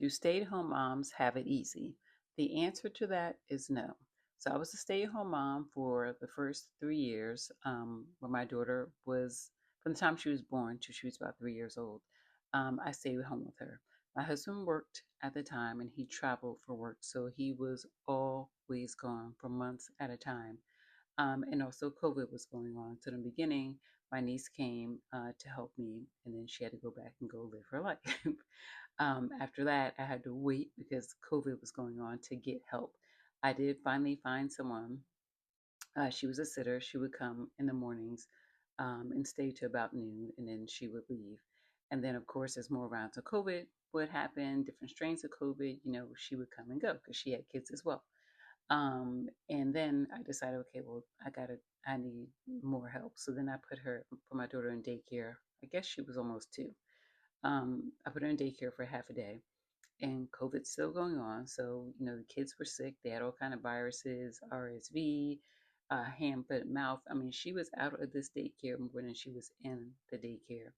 Do stay-at-home moms have it easy? The answer to that is no. So I was a stay-at-home mom for the first 3 years, when my daughter was, from the time she was born to she was about 3 years old. I stayed at home with her. My husband worked at the time and he traveled for work, so he was always gone for months at a time. And also, COVID was going on. So in the beginning, my niece came to help me, and then she had to go back and go live her life. After that, I had to wait because COVID was going on to get help. I did finally find someone. She was a sitter. She would come in the mornings and stay to about noon, and then she would leave. And then, of course, as more rounds of COVID would happen, different strains of COVID, she would come and go because she had kids as well. And then I decided, okay, well, I need more help. So then I put my daughter in daycare. I guess she was almost two. I put her in daycare for half a day, and COVID's still going on. So, the kids were sick. They had all kind of viruses, RSV, hand, foot, mouth. I mean, she was out of this daycare more than she was in the daycare.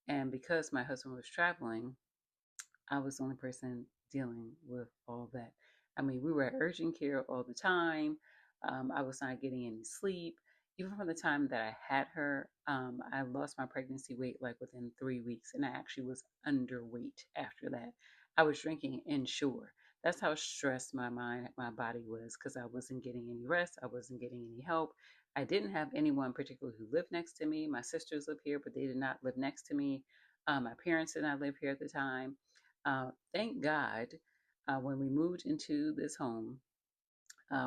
And because my husband was traveling, I was the only person dealing with all that. I mean, we were at urgent care all the time. I was not getting any sleep. Even from the time that I had her, I lost my pregnancy weight like within 3 weeks, and I actually was underweight after that. I was drinking Ensure. That's how stressed my body was because I wasn't getting any rest. I wasn't getting any help. I didn't have anyone particularly who lived next to me. My sisters live here, but they did not live next to me. My parents did not live here at the time. Thank God, when we moved into this home,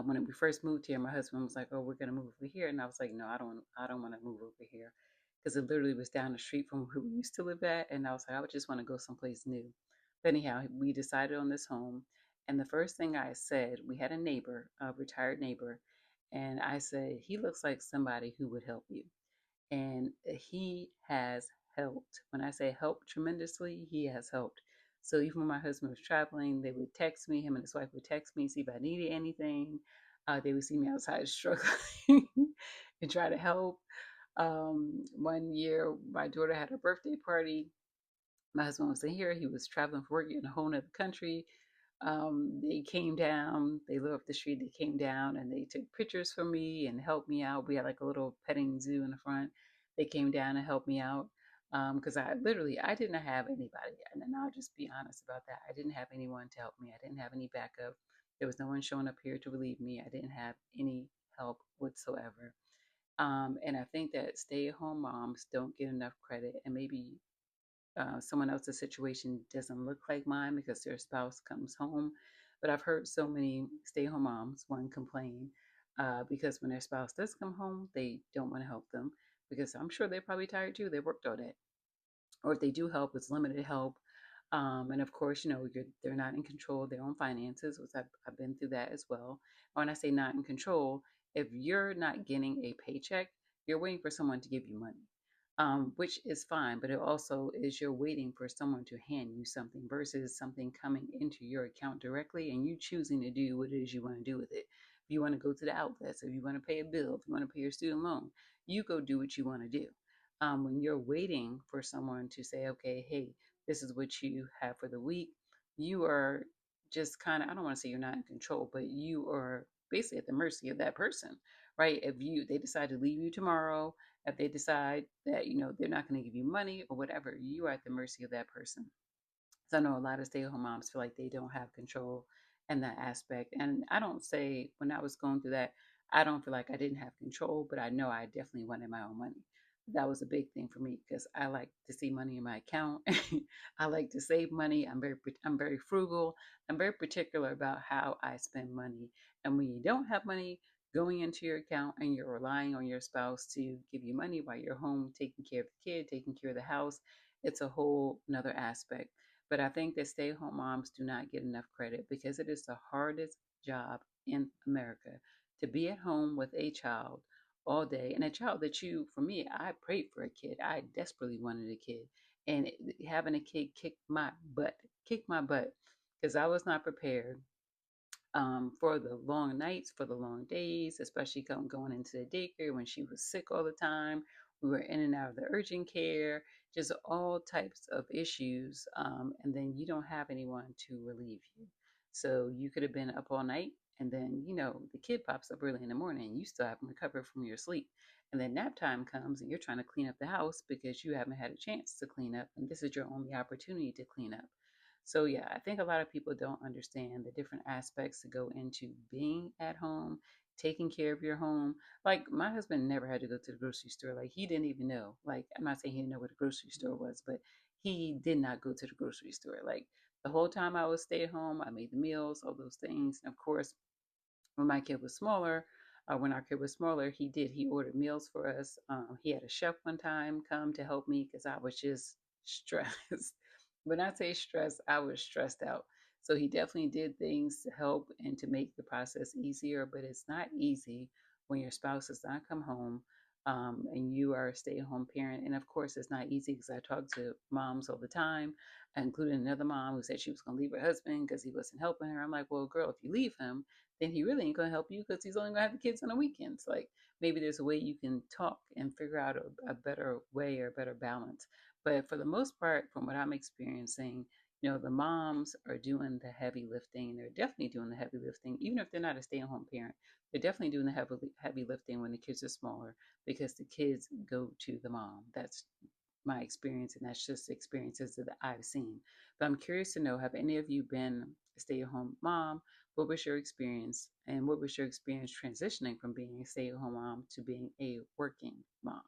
when we first moved here, my husband was like, "Oh, we're gonna move over here," and I was like, "No, I don't want to move over here," because it literally was down the street from where we used to live at, and I was like, I would just want to go someplace new. But anyhow, we decided on this home, and the first thing I said, we had a neighbor, a retired neighbor, and I said, "He looks like somebody who would help you." And he has helped. When I say helped tremendously, he has helped. So even when my husband was traveling, they would text me. Him and his wife would text me, see if I needed anything. They would see me outside struggling and try to help. One year, my daughter had a birthday party. My husband wasn't here. He was traveling for work in a whole other country. They came down, they lived up the street, they came down and they took pictures for me and helped me out. We had like a little petting zoo in the front. They came down and helped me out. Because I didn't have anybody. And then I'll just be honest about that. I didn't have anyone to help me. I didn't have any backup. There was no one showing up here to relieve me. I didn't have any help whatsoever. And I think that stay at home moms don't get enough credit. And maybe someone else's situation doesn't look like mine because their spouse comes home. But I've heard so many stay home moms, one, complain because when their spouse does come home, they don't want to help them because I'm sure they're probably tired too. They worked all day. Or if they do help, it's limited help. And of course, they're not in control of their own finances, which I've been through that as well. When I say not in control, if you're not getting a paycheck, you're waiting for someone to give you money, which is fine, but it also is you're waiting for someone to hand you something versus something coming into your account directly and you choosing to do what it is you want to do with it. If you want to go to the outlets, if you want to pay a bill, if you want to pay your student loan, you go do what you want to do. When you're waiting for someone to say, okay, hey, this is what you have for the week, you are just kind of, I don't want to say you're not in control, but you are basically at the mercy of that person, right? If they decide to leave you tomorrow, if they decide that, they're not going to give you money or whatever, you are at the mercy of that person. So I know a lot of stay-at-home moms feel like they don't have control in that aspect. And I don't say when I was going through that, I don't feel like I didn't have control, but I know I definitely wanted my own money. That was a big thing for me because I like to see money in my account. I like to save money. I'm very frugal. I'm very particular about how I spend money. And when you don't have money going into your account and you're relying on your spouse to give you money while you're home taking care of the kid, taking care of the house, it's a whole another aspect. But I think that stay at home moms do not get enough credit because it is the hardest job in America to be at home with a child all day. And a child that for me, I prayed for a kid. I desperately wanted a kid. And having a kid kicked my butt because I was not prepared for the long nights, for the long days, especially going into the daycare when she was sick all the time. We were in and out of the urgent care. just all types of issues. And then you don't have anyone to relieve you. So you could have been up all night, and then, the kid pops up early in the morning and you still haven't recovered from your sleep. And then nap time comes and you're trying to clean up the house because you haven't had a chance to clean up. And this is your only opportunity to clean up. So, yeah, I think a lot of people don't understand the different aspects that go into being at home, taking care of your home. Like, my husband never had to go to the grocery store. Like, he didn't even know. Like, I'm not saying he didn't know what a grocery store was, but he did not go to the grocery store. Like, the whole time I was stay at home, I made the meals, all those things. And of course, when my kid was smaller, when our kid was smaller, he ordered meals for us. He had a chef one time come to help me because I was just stressed. When I say stressed, I was stressed out. So he definitely did things to help and to make the process easier, but it's not easy when your spouse does not come home, and you are a stay-at-home parent. And of course, it's not easy because I talk to moms all the time, including another mom who said she was going to leave her husband because he wasn't helping her. I'm like, well, girl, if you leave him, then he really ain't gonna help you because he's only gonna have the kids on the weekends. Like, maybe there's a way you can talk and figure out a better way or a better balance. But for the most part, from what I'm experiencing, the moms are doing the heavy lifting. They're definitely doing the heavy lifting, even if they're not a stay-at-home parent. They're definitely doing the heavy lifting when the kids are smaller because the kids go to the mom. That's my experience, and that's just experiences that I've seen. But I'm curious to know, have any of you been a stay-at-home mom? What was your experience, and what was your experience transitioning from being a stay-at-home mom to being a working mom?